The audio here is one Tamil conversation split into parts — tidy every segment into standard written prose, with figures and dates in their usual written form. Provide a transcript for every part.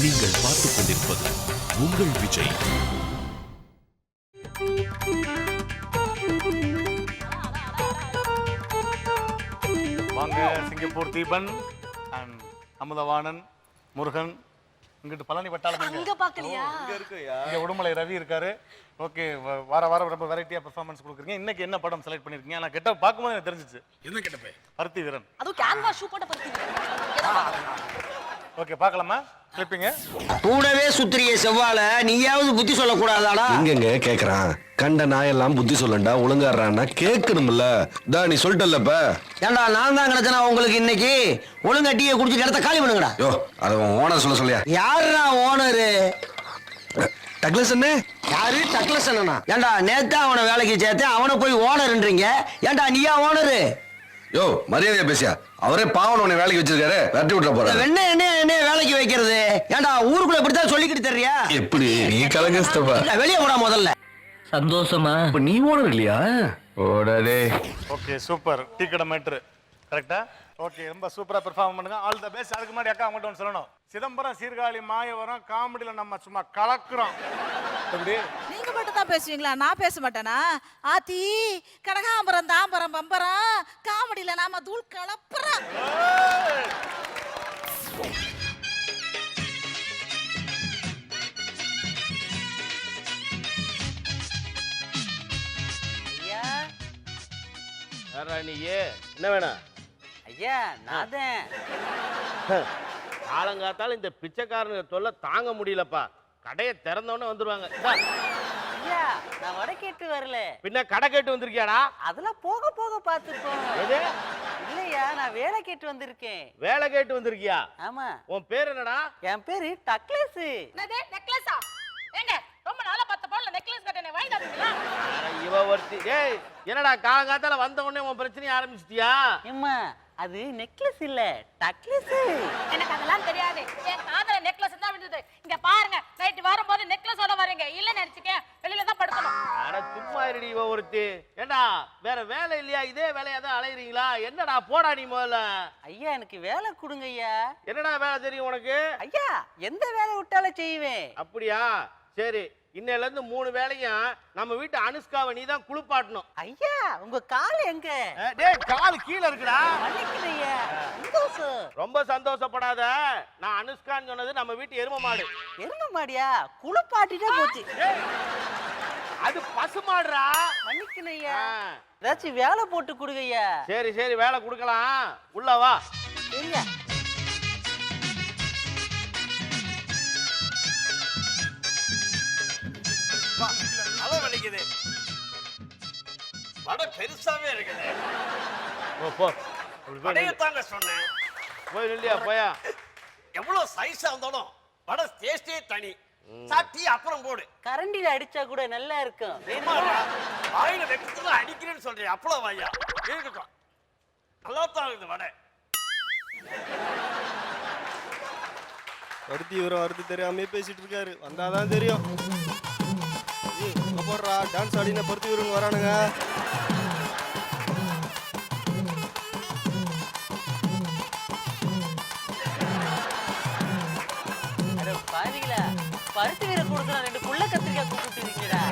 நீங்கள் பார்த்துக் கொண்டிருப்பது உங்கள் விஜய். வாங்க, சிங்கப்பூர் தீபன் அண்ட் அமுதவாணன், முருகன், இங்கிட்டு பழனி பட்டாளம் அங்க பாக்கலையா? இங்க உடுமலை ரவி இருக்காரு. ஓகே, வாரம் ரொம்ப வெரைட்டியா பெர்ஃபார்மன்ஸ் கொடுக்குறீங்க. இன்னைக்கு என்ன படம் செலக்ட் பண்ணிருக்கீங்க? நான் கெட்ட பார்க்கும்போது எனக்கு தெரிஞ்சிச்சு. என்ன கேட்டப்ப? பருத்தி வீரன். அதுவும் கேன்வாஸ் ஷூ போட்ட பருத்தி. ஓகே, பார்க்கலாமா கிளிப்பிங்க? கூடவே சுத்திரிய செவ்வாழ நீயாவது புத்தி சொல்லக்கூடாதாடா? எங்கெங்க கேக்குறான்? கண்ட நாயெல்லாம் புத்தி சொல்லண்டா, ஒழுங்காடுறான்னா கேட்கணும்ல. நீ சொல்லிட்டல்லப்ப. ஏண்டா நான் தான் கிடைச்சனா உங்களுக்கு இன்னைக்கு? ஒழுங்கா டீயை குடிச்சு இடத்த காலி பண்ணுங்கடா. யோ, அத ஓனர் சொல்லியா? யாருடா ஓனரு? டக்ளஸ் அண்ணே. யாரு டக்ளஸ் அண்ணனா? ஏண்டா நேத்தா அவனை வேலைக்கு சேர்த்தேன், அவனை போய் ஓனர்ன்றீங்க. ஏண்டா நீயா ஓனரு? யோ, மரியாதையா பேசியா? அவரே பாவன் உன்னை வேலைக்கு வச்சிருக்காரு, விரட்டி விட்டுற போற. என்ன என்ன வேலைக்கு வைக்கிறது? ஏண்டா ஊருக்குள்ள இப்படித்தான் சொல்லிக்கிட்டு தெரியா? எப்படி நீ கலங்கஸ்தப்பா? வெளியே போடா முதல்ல. சந்தோஷமா? இப்ப நீ ஓனர் இல்லையா? ஓடடே. Okay, super. டீ கடை மேட்ரு கரெக்டா? ஓகே, ரொம்ப சூப்பரா பெர்ஃபார்ம் பண்ணுங்க. All the best. அதுக்கு முன்னாடி அக்கா அவங்கள்ட்ட ஒன்று சொல்லணும். சிதம்பரம், சீர்காழி, மாயவரம் காமெடியில நம்ம சும்மா கலக்குறோம். எப்படி? நீங்க மட்டும் தான் பேசுவீங்களா? நான் பேச மாட்டேனா? ஆத்தி கடகாம்பரம் தாம்பரம் பம்பரம் காமெடியில நாம தூள் கலப்புறோம். ஐயா, நீயே என்ன வேணும்? ஐயா நான் தான். காலங்காத்தால இந்த பிச்சைக்காரனுங்க தொல்லை தாங்க முடியலப்பா. கடையை திறந்தோடனே வந்துருவாங்க. ஐயா நான் வடை கேட்டு வரல. பின்ன கடை கேட்டு வந்திருக்கியாடா? அதெல்லாம் போக போக பார்த்துருக்கோம். எது? இல்லையா, நான் வேலை கேட்டு வந்திருக்கேன். வேலை கேட்டு வந்திருக்கியா? ஆமா. உன் பேர் என்னடா? என் பேரு டக்ளஸ். என்னது நெக்லஸா? ஏங்க ரொம்ப நாளா பார்த்த போல நெக்லஸ் கட்டனே வாங்கிட்டாங்களா? இவ ஒருத்தி. ஏய், என்னடா காலங்காத்தால வந்த உடனே உன் பிரச்சனையை ஆரம்பிச்சிட்டியா? ஏம்மா, அது நெக்லஸ் இல்ல, டக்ளஸ். எனக்கு அதெல்லாம் தெரியாது. என் காதல நெக்லஸ் தான் விழுந்தது. இங்க பாருங்க, நைட் வரும்போது நெக்லஸோட வரீங்க. இல்ல நினைச்சுக்க, வெளியில தான் படுக்கணும். அட சும்மா இருடி இவ ஒருத்தி. ஏண்டா வேற வேலை இல்லையா? இதே வேலையா தான் அலையறீங்களா? என்னடா போடா நீ முதல்ல. ஐயா எனக்கு வேலை கொடுங்க ஐயா. என்னடா வேலை தெரியும் உனக்கு? ஐயா எந்த வேலை விட்டாலும் செய்வேன். அப்படியா? சரி, இன்னையில இருந்து 3 வேளையும் நம்ம வீட்டு அனுஷ்காவை நீ தான் குளிப்பாட்டணும். ஐயா உங்க கால் எங்க? டேய், கால் கீழ இருக்குடா. மன்னிக்கிறேன் ஐயா. சந்தோஷம். ரொம்ப சந்தோஷப்படாத. நான் அனுஷ்கான்னு சொன்னது நம்ம வீட்டு எரும மாடு. எரும மாடியா? குளிப்பாட்டிட்டே போச்சு. அது பசு மாடுடா. மன்னிக்கிறேன் ஐயா. ஏதாச்சும் வேலை போட்டு கொடுங்க ஐயா. சரி சரி, வேலை கொடுக்கலாம். உள்ள வா. சரியா? வலிக்குது. வடை பெருசாவே இருக்குது. போ. வடையத்தாங்க சொன்னேன். போய் நில்லியா போயா. எவ்வளவு சைஸா இருந்தாலும் வடை டேஸ்டே தனி. சாப்பிட்டி அப்புறம் போடு. கரண்டில அடிச்சா கூட நல்லா இருக்கும். வாயில வெக்கத்துல அடிக்கிறேன்னு சொல்றேன். அப்பளம் வாயா இருக்கட்டும். நல்லா தான் இருக்குது வடை. பருத்தி இவரை வருது தெரியாம பேசிட்டு இருக்காரு. வந்தாதான் தெரியும். போடுறா டான்ஸ் ஆடின பருத்தி இவருங்க வரானுங்க. பாருங்களா, பருத்தி வீர கொடுக்குற 2 புள்ள கத்திரிக்காய் கூப்பிட்டு இருக்கீங்களா?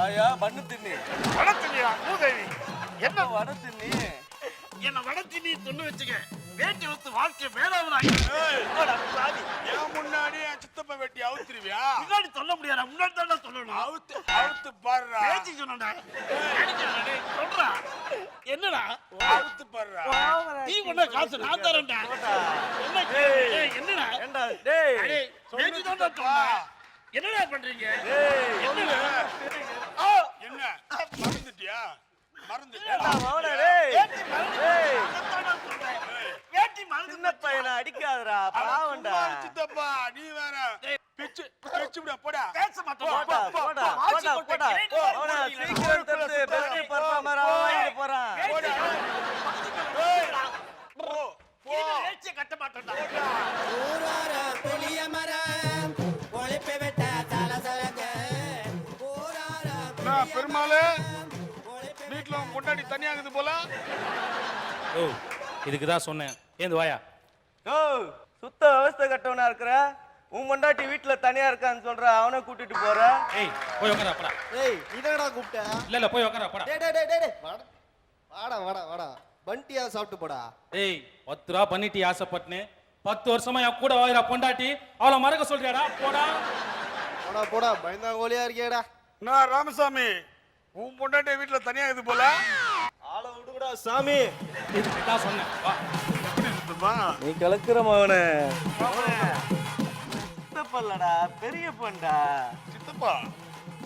ஆயா மண்ணு தின்னி. வடை தின்னியா மூதேவி? என்ன வடை தின்னி? என்ன வடை தின்னி தொண்ணு வச்சுக்க. வேட்டி ஊத்து வாழ்க்கை வேளாண். ஏன் முன்னாடி என் சித்தப்ப வெட்டி அவுத்துருவியா? முன்னாடி சொல்ல முடியாது. முன்னாடி தான் சொல்லணும். அவுத்து பாடுறா. பேச்சு சொன்னா சொல்றா. என்னடா அவுத்து பாடுறா. நீ கொண்ட காசு நான் தரேன்டா. என்னடா? ஏண்டா டேய் பேச்சு தான் சொன்னா. என்னடா பண்றீங்க? என்ன மறந்துட்டியா? மறந்து வேட்டி மறந்து பையனை அடிக்காதடா பாவண்டா. சித்தப்பா நீ வேற பிரிச்சு விட போடா பேச மாட்டோம் போடா போடா போடா போடா அவன சீக்கிரம் தட்டு பெஸ்ட் பெர்ஃபார்மர் வாங்கிட்டு போறான் கட்ட மாட்டோம்டா பெருமாளு வீட்டுல பொண்டாடி தனியாகுது போல ஓ இதுக்கு தான் சொன்னேன் ஏந்து வாயா ஓ சுத்த அவஸ்தை கட்டவனா இருக்கிற உன் பொண்டாட்டி வீட்டுல தனியா இருக்கான்னு சொல்ற அவனை கூட்டிட்டு போற ஏய் போய் உட்கார போடா ஏய் இதடா கூப்பிட்ட இல்ல போய் உட்கார போடா டேய் டேய் டேய் டேய் வாடா வாடா வாடா பண்டியா சாப்பிட்டு போடா ஏய் 10 ரூபா பண்ணிட்டு ஆசைப்பட்டுன்னு 10 வருஷமா என் கூட வாயிரா பொண்டாட்டி அவளை மறக்க சொல்றியாடா போடா போடா போடா பயந்தாங்கோலியா இருக்கேடா நான் ராமசாமி உன் பொண்டாட்டி வீட்டுல தனியாகுது போல ஆளை விடுங்கடா சாமி இதுக்கு தான் சொன்னேன் வா நீ கலக்குற மவனே சித்தப்பல்லடா பெரிய பொண்டா சித்தப்பா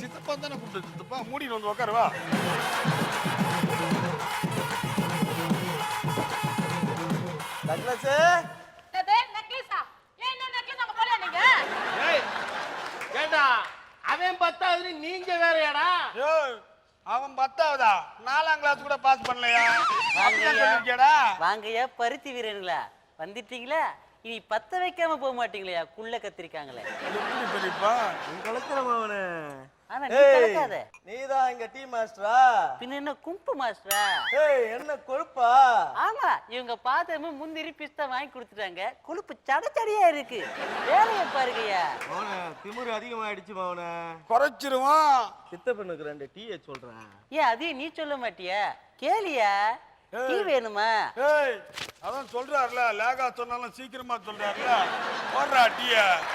சித்தப்பா தானே கூப்பிட்டு சித்தப்பா மூடிட்டு வந்து உட்காருவா டக்ளஸ் நெக்லஸா ஏன் என்ன நெக்லஸ் அங்க போல நீங்க ஏண்டா அவன் 10வது நீங்க வேறயாடா ஏய் அவன் 10வதா 4ஆம் கிளாஸ் கூட பாஸ் பண்ணலையா அப்படிதான் சொல்லிருக்கேடா வாங்கய்யா பருத்தி வீரனுங்களா வந்துட்டீங்களா இனி பத்த வைக்காம போக மாட்டீங்களா குள்ள கத்திரிக்காங்களே எப்படி பெரியப்பா நீ கலக்குற மவனே ஆனா நீ கலக்காத நீதான் இங்க டீ மாஸ்டரா பின்ன என்ன கும்பு மாஸ்டரா ஏய் என்ன கொழுப்பா ஆமா இவங்க பார்த்தமும் முந்திரி பிஸ்தா வாங்கி கொடுத்துட்டாங்க கொழுப்பு சடச்சடியா இருக்கு வேலையை பாருங்கய்யா மவனே திமிரு அதிகமாயிடுச்சு மவனே குறைச்சிருவான் சித்தப்பனுக்கு 2 டீயை சொல்றேன் ஏன் அதையும் நீ சொல்ல மாட்டியா கேளியா டீ வேணுமா ஏய் அதான் சொல்றாருல லேகா சொன்னாலும் சீக்கிரமா சொல்றாருல போடுறா டீய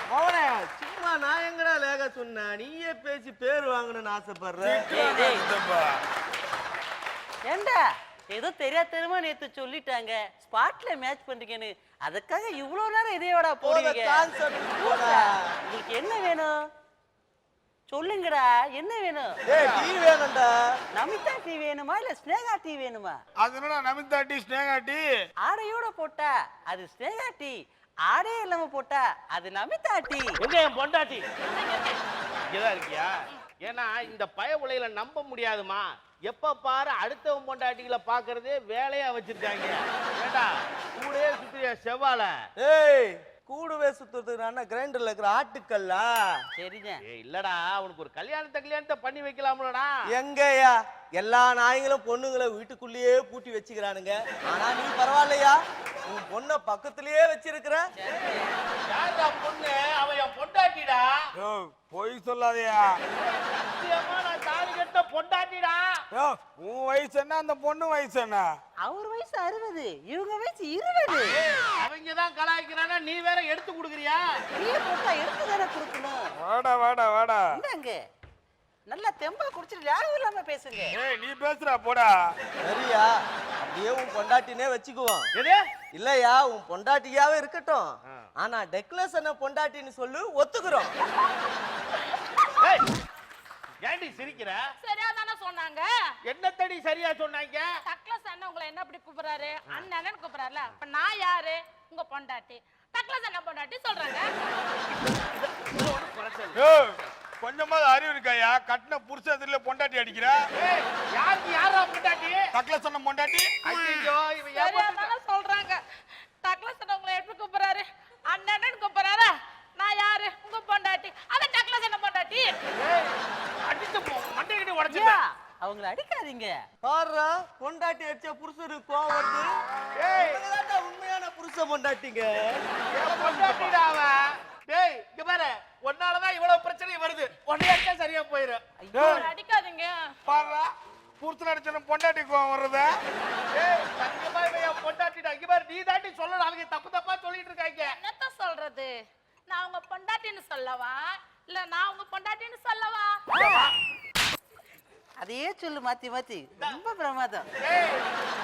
மவனே சும்மா நான் எங்கடா லேகா சொன்னேன் நீயே பேசி பேர் வாங்கணும்னு ஆசைப்படுற சித்தப்பா ஏண்டா ஏதோ தெரியாதனமா நேத்து சொல்லிட்டாங்க ஸ்பாட்ல மேட்ச் பண்றீங்கன்னு அதுக்காக இவ்வளவு நேரம் இதையோட போடுவீங்க கான்செப்ட் போடா உங்களுக்கு என்ன வேணும் சொல்லுங்கடா என்ன வேணும் டேய் டீ வேணும்டா நமிதா டீ வேணுமா இல்ல ஸ்னேகா டீ வேணுமா அது என்னடா நமிதா டீ ஸ்னேகா டீ ஆடையோட போட்டா அது ஸ்னேகா டீ ஆடையே இல்லாம போட்டா அது நமிதா டீ எங்க என் பொண்டாட்டி இங்கதான் இருக்கியா ஏன்னா இந்த பய உலையில நம்ப முடியாதுமா எப்ப பாரு அடுத்தவன் பொண்டாட்டிகளை பாக்குறதே வேலையா வச்சிருக்காங்க ஏண்டா கூடவே சுத்திய செவ்வாழ ஏய் கூடவே சுத்துறதுக்கு நான் கிரைண்டர்ல இருக்கிற ஆட்டுக்கல்லா சரிங்க ஏய் இல்லடா உனக்கு ஒரு கல்யாணத்தை பண்ணி வைக்கலாம்லடா எங்கயா எல்லா நாய்களும் பொண்ணுங்களை வீட்டுக்குள்ளேயே பூட்டி வச்சுக்கிறானுங்க ஆனா நீ பரவாயில்லையா உன் பொண்ண பக்கத்திலேயே வச்சிருக்கிற யாரா பொண்ணு அவ என் பொண்டாட்டிடா யோ பொய் சொல்லாதயா சத்தியமா நான் தாலி கட்ட பொண்டாட்டிடா யோ உன் வயசு என்ன அந்த பொண்ணு வயசு என்ன அவர் வயசு 60 இவங்க வயசு 20 அவங்க தான் கலாய்க்கிறானா நீ வேற எடுத்து கொடுக்குறியா டீ போட்டா எடுத்து தானே கொடுக்கணும் வாடா வாடா வாடா இந்தாங்க நல்லா தெம்பா குடிச்சிட்டு யாரும் இல்லாம பேசுங்க ஏய் நீ பேசுறா போடா சரியா அப்படியே உன் பொண்டாட்டினே வச்சுக்குவோம் இல்லையா உன் பொண்டாட்டியாவே இருக்கட்டும் ஆனா டெக்லஸ் என்ன பொண்டாட்டின்னு சொல்லு ஒத்துக்குறோம் ஏண்டி சிரிக்கிற சரியா தானே சொன்னாங்க என்னத்தடி சரியா சொன்னாங்க டக்ளஸ் அண்ணன் உங்களை என்ன இப்படி கூப்பிடுறாரு அண்ணன் கூப்பிடுறாருல அப்ப நான் யாரு உங்க பொண்டாட்டி டக்ளஸ் அண்ணன் பொண்டாட்டி சொல்றாங்க யோ கொஞ்சமாவது அறிவு இருக்காயா கட்டின புருஷத்துல பொண்டாட்டி அடிக்கிறா யாருக்கு யாரா பொண்டாட்டி தக்கல சொன்ன பொண்டாட்டி ஐயோ இவன் சரியா தானே சொல்றாங்க டக்ளஸ் அண்ணன் உங்களை எப்படி கூப்பிடுறாரு அண்ணன் கூப்பிடுறாரா நான் யாரு உங்க பொண்டாட்டி அதான் டக்ளஸ் அண்ணன் பொண்டாட்டி அடிச்சு மண்டைக்கிட்ட உடைச்சு ஐயா, அவங்கள அடிக்காதீங்க பாருடா பொண்டாட்டி அடிச்ச புருஷனுக்கு கோவம் வருது ஏய் இவங்கதான்டா உண்மையான புருஷ பொண்டாட்டிங்க என் பொண்டாட்டிடா அவன் டேய் இங்க பாரு உன்னாலதான் இவ்வளவு பிரச்சனை வருது உன்னை அடிச்சா சரியா போயிடும் அடிக்காதீங்க பாருடா புருஷன் அடிச்சன பொண்டாட்டி கோவம் வருதா ஏய் சத்தியமா இவன் என் பொண்டாட்டிடா இங்க பாரு நீ தாண்டி சொல்லணும் அவங்க தப்பு தப்பா சொல்லிட்டு இருக்காங்க என்னத்த சொல்றது நான் உங்க பொண்டாட்டின்னு சொல்லவா இல்ல நான் உங்க பொண்டாட்டின்னு சொல்லவா அதையே சொல்லு மாத்தி மாத்தி ரொம்ப பிரமாதம் ஏய்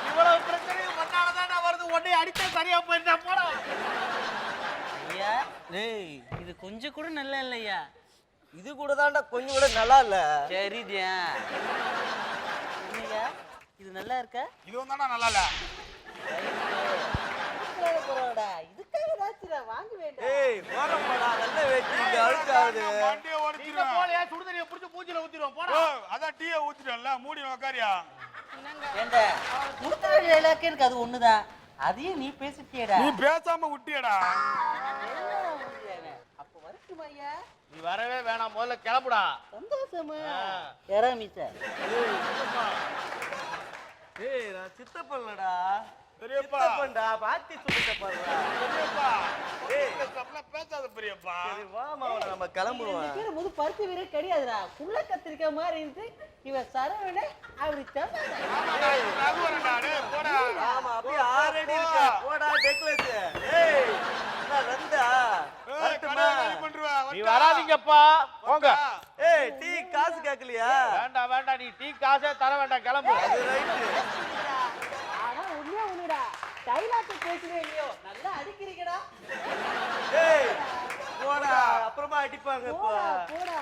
இவ்வளவு பிரச்சனை உன்னாலதான் வருது உன்னை அடிச்சா சரியா போயிட்டா போடா ஐயா இது கொஞ்சம் கூட நல்லா இல்லையா இது கூட தான்டா கொஞ்சம் கூட நல்லா இல்ல சரிடியா என்னய்யா இது நல்லா இருக்கா இது வந்தானா நல்லா இல்ல பரவாயில்லடா இதுக்காக வாங்க வேண்டாம். ஏய் போறப்படா நல்ல வெயிட் இங்க அழுக்காது வண்டியை நீங்க ஓடிச்சிருவேன் போலையா சுடுதண்ணியை புடிச்சு மூஞ்சில ஊத்திடுவோம் போடா. அதான் டீயை ஊத்திட்டேன்ல மூடி உக்காரியா ஏண்டா கொடுத்த டைலாக் எனக்கு அது ஒண்ணுதான். அதையும் நீ பேசிட்டியடா. நீ பேசாம விட்டியடா அப்ப வரட்டுமா ஐயா? நீ வரவே வேணாம், முதல்ல கிளம்புடா. சந்தோஷமா யாராமிச்சா? ஏய் நான் சித்தப்பல்லடா பெரியப்பா சித்தப்பன்டா பாத்தி சுத்த பாருடா பெரியப்பா ஏய் அப்படிலாம் பேசாத பெரியப்பா சரி வா மாவன நம்ம கிளம்புவோம் பேரு முது பருத்தி வீரே கிடையாதுடா. குள்ள கத்திரிக்காய் மாதிரி இருந்து இவன் சரவண அப்படி ரகுவரன்டா டேய் போடா ஆமா அப்படியே ஆல்ரெடி இருக்க போடா டெக்லஸ் ஏய் என்ன ரந்தா வரட்டுமா நீ வராதீங்கப்பா, போங்க. ஏய் டீ காசு கேக்கலையா வேண்டாம் வேண்டாம், நீ டீ காசே தர வேண்டாம், கிளம்பு. அது ரைட் ஆனா உண்மையா ஒண்ணுடா. டைலாக் பேசுறே இல்லையோ நல்லா அடிக்கிறீங்கடா. ஏய் போடா அப்புறமா அடிப்பாங்க இப்ப போடா.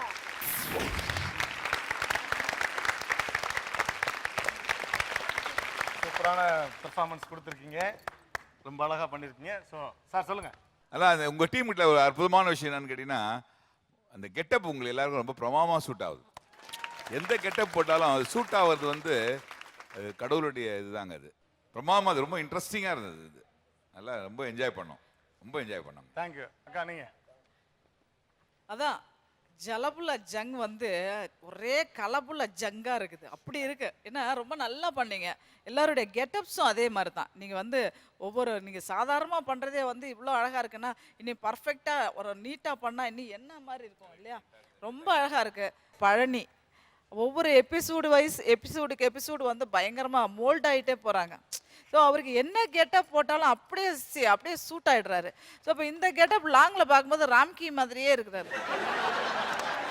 சூப்பரான பெர்ஃபார்மன்ஸ் கொடுத்துருக்கீங்க, ரொம்ப அழகா பண்ணிருக்கீங்க. ஸோ சார் சொல்லுங்க. அதான் அந்த உங்கள் டீம்கிட்ட ஒரு அற்புதமான விஷயம் என்னன்னு கேட்டிங்கன்னா, அந்த கெட்டப் உங்களுக்கு எல்லாருக்கும் ரொம்ப பிரமாதமாக சூட் ஆகுது. எந்த கெட்டப் போட்டாலும் அது சூட் ஆகிறது வந்து கடவுளுடைய இதுதாங்க. அது பிரமாதமாக, அது ரொம்ப இன்ட்ரெஸ்டிங்காக இருந்தது. இது நல்லா ரொம்ப என்ஜாய் பண்ணோம், ரொம்ப என்ஜாய் பண்ணோம். தேங்க்யூ அக்கா. நீங்க அதான் ஜலபுல ஜங் வந்து ஒரே கலபுல ஜங்கா இருக்குது, அப்படி இருக்கு. ஏன்னா ரொம்ப நல்லா பண்ணீங்க. எல்லாருடைய கெட்டப்ஸும் அதே மாதிரி தான். நீங்கள் வந்து நீங்கள் சாதாரணமாக பண்ணுறதே வந்து இவ்வளோ அழகாக இருக்குன்னா இன்னும் பர்ஃபெக்டாக ஒரு நீட்டாக பண்ணால் இன்னும் என்ன மாதிரி இருக்கும் இல்லையா? ரொம்ப அழகாக இருக்கு. பழனி ஒவ்வொரு எபிசோடுக்கு எபிசோடு வந்து பயங்கரமாக மோல்ட் ஆகிட்டே போகிறாங்க. ஸோ அவருக்கு என்ன கெட்டப் போட்டாலும் அப்படியே சூட் ஆகிடுறாரு. ஸோ இப்போ இந்த கெட்டப் லாங்கில் பார்க்கும்போது ராம்கி மாதிரியே இருக்கிறாரு.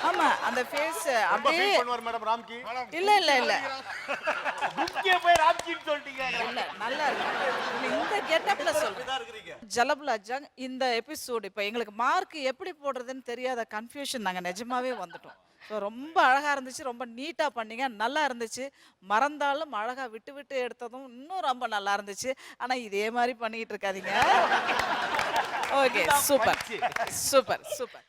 ஆமா அந்த ஃபேஸ் அப்படியே பண்ணுவார் மேடம் ராம்கி. இல்ல முக்கிய போய் ராம்கின்னு சொல்லிட்டீங்க. இல்ல நல்லா இருக்கு. இந்த கெட்டப்ல சொல்றீங்க ஜலபுலா ஜங் இந்த எபிசோடு இப்போ எங்களுக்கு மார்க் எப்படி போடுறதுன்னு தெரியாத கன்ஃபியூஷன் நாங்கள் நிஜமாவே வந்துட்டோம். ஸோ ரொம்ப அழகாக இருந்துச்சு, ரொம்ப நீட்டாக பண்ணீங்க, நல்லா இருந்துச்சு. மறந்தாலும் அழகாக விட்டு விட்டு எடுத்ததும் இன்னும் ரொம்ப நல்லா இருந்துச்சு. ஆனால் இதே மாதிரி பண்ணிக்கிட்டு இருக்காதீங்க. Okay super super super.